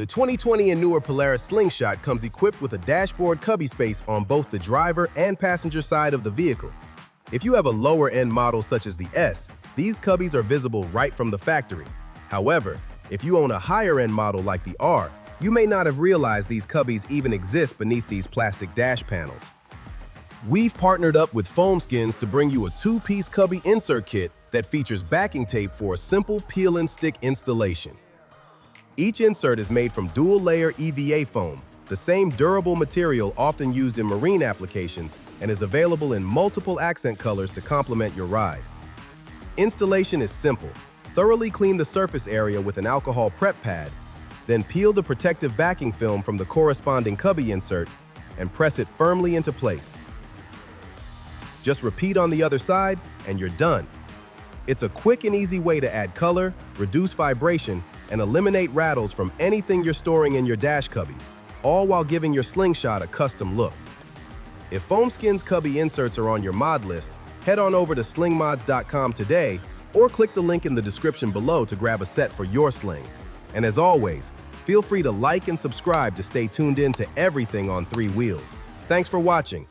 The 2020 and newer Polaris Slingshot comes equipped with a dashboard cubby space on both the driver and passenger side of the vehicle. If you have a lower-end model such as the S, these cubbies are visible right from the factory. However, if you own a higher-end model like the R, you may not have realized these cubbies even exist beneath these plastic dash panels. We've partnered up with Foamskinz to bring you a two-piece cubby insert kit that features backing tape for a simple peel-and-stick installation. Each insert is made from dual-layer EVA foam, the same durable material often used in marine applications, and is available in multiple accent colors to complement your ride. Installation is simple. Thoroughly clean the surface area with an alcohol prep pad, then peel the protective backing film from the corresponding cubby insert and press it firmly into place. Just repeat on the other side, and you're done. It's a quick and easy way to add color, reduce vibration, and eliminate rattles from anything you're storing in your dash cubbies, all while giving your Slingshot a custom look. If Foamskinz cubby inserts are on your mod list, head on over to SlingMods.com today or click the link in the description below to grab a set for your sling. And as always, feel free to like and subscribe to stay tuned in to everything on 3 wheels. Thanks for watching.